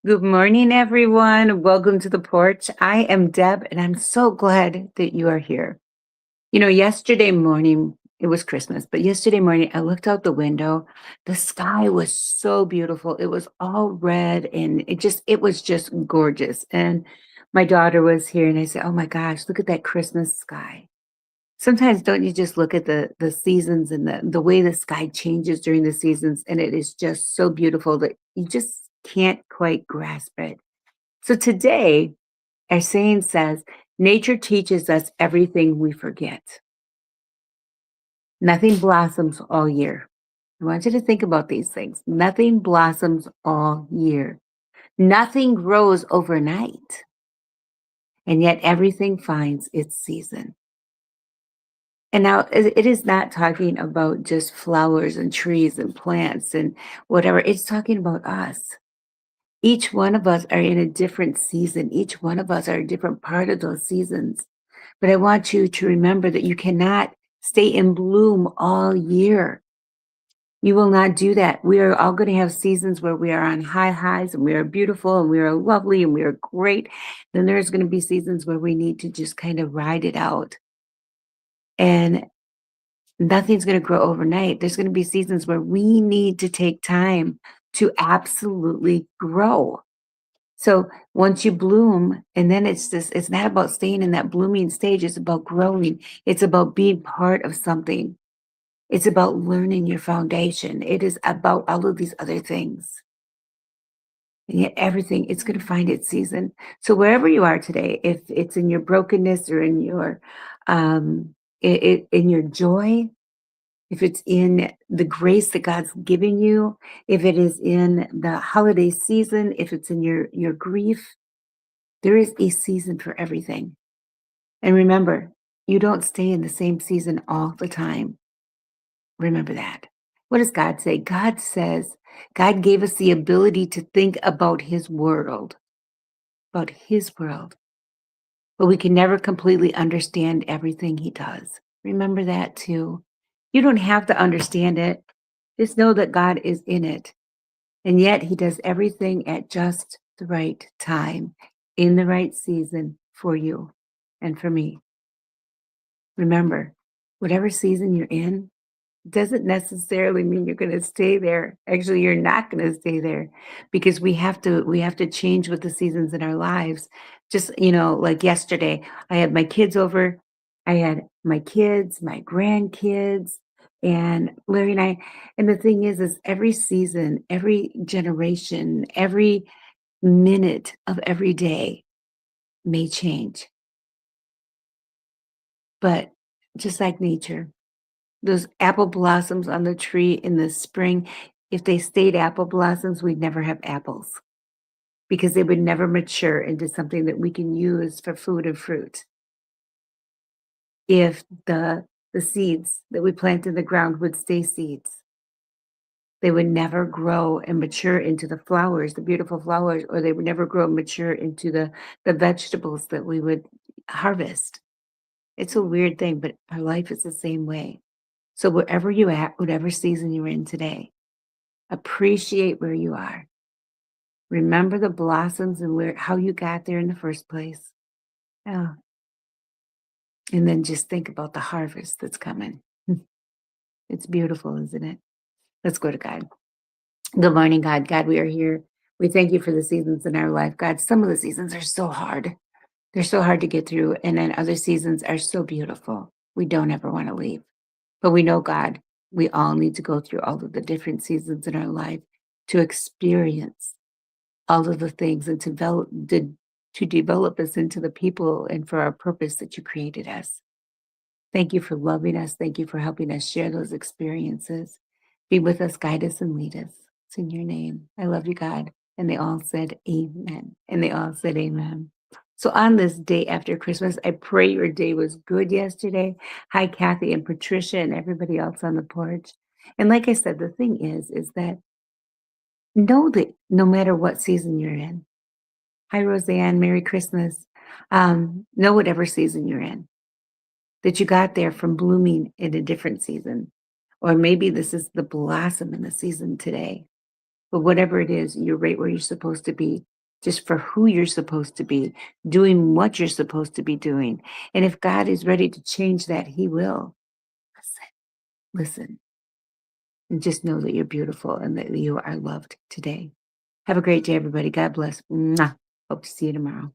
Good morning, everyone. Welcome to the porch. I am Deb, and I'm so glad that you are here. Yesterday morning, it was Christmas, but yesterday morning, I looked out the window. The sky was so beautiful. It was all red, and it was just gorgeous. And my daughter was here, and I said, "Oh my gosh, look at that Christmas sky." Sometimes don't you just look at the seasons and the way the sky changes during the seasons, and it is just so beautiful that you just can't quite grasp it. So today, our saying says, nature teaches us everything we forget. Nothing blossoms all year. I want you to think about these things. Nothing blossoms all year. Nothing grows overnight. And yet everything finds its season. And now it is not talking about just flowers and trees and plants and whatever. It's talking about us. Each one of us are in a different season. Each one of us are a different part of those seasons. But I want you to remember that you cannot stay in bloom all year. You will not do that. We are all going to have seasons where we are on high highs and we are beautiful and we are lovely and we are great. Then there's going to be seasons where we need to just kind of ride it out. And nothing's going to grow overnight. There's going to be seasons where we need to take time to absolutely grow. So once you bloom, and then it's not about staying in that blooming stage, it's about growing. It's about being part of something. It's about learning your foundation. It is about all of these other things. And yet everything, it's going to find its season. So wherever you are today, if it's in your brokenness or in your in your joy, if it's in the grace that God's given you, if it is in the holiday season, if it's in your grief, there is a season for everything. And remember, you don't stay in the same season all the time. Remember that. What does God say? God says, God gave us the ability to think about about his world, but we can never completely understand everything he does. Remember that too. You don't have to understand it. Just know that God is in it. And yet he does everything at just the right time, in the right season for you and for me. Remember, whatever season you're in doesn't necessarily mean you're going to stay there. Actually, you're not going to stay there because we have to change with the seasons in our lives. Just, like yesterday, I had my kids over. I had my kids, my grandkids, and Larry and I. And the thing is every season, every generation, every minute of every day may change. But just like nature, those apple blossoms on the tree in the spring, if they stayed apple blossoms, we'd never have apples because they would never mature into something that we can use for food and fruit. If the seeds that we plant in the ground would stay seeds, they would never grow and mature into the flowers, the beautiful flowers, or they would never grow and mature into the vegetables that we would harvest. It's a weird thing, but our life is the same way. So wherever you at, whatever season you're in today, appreciate where you are. Remember the blossoms and how you got there in the first place. Yeah. And then just think about the harvest that's coming. It's beautiful, isn't it? Let's go to God. Good morning, God. God, we are here. We thank you for the seasons in our life. God, some of the seasons are so hard. They're so hard to get through. And then other seasons are so beautiful. We don't ever want to leave. But we know, God, we all need to go through all of the different seasons in our life to experience all of the things and to develop us into the people and for our purpose that you created us. Thank you for loving us. Thank you for helping us share those experiences. Be with us, guide us, and lead us. It's in your name. I love you, God. And they all said amen. And they all said amen. So on this day after Christmas, I pray your day was good yesterday. Hi, Kathy and Patricia and everybody else on the porch. And like I said, the thing is that know that no matter what season you're in, hi, Roseanne, Merry Christmas. Know whatever season you're in, that you got there from blooming in a different season. Or maybe this is the blossom in the season today. But whatever it is, you're right where you're supposed to be. just for who you're supposed to be, doing what you're supposed to be doing. And if God is ready to change that, He will. Listen, and just know that you're beautiful and that you are loved today. Have a great day, everybody. God bless. Mwah. Hope to see you tomorrow.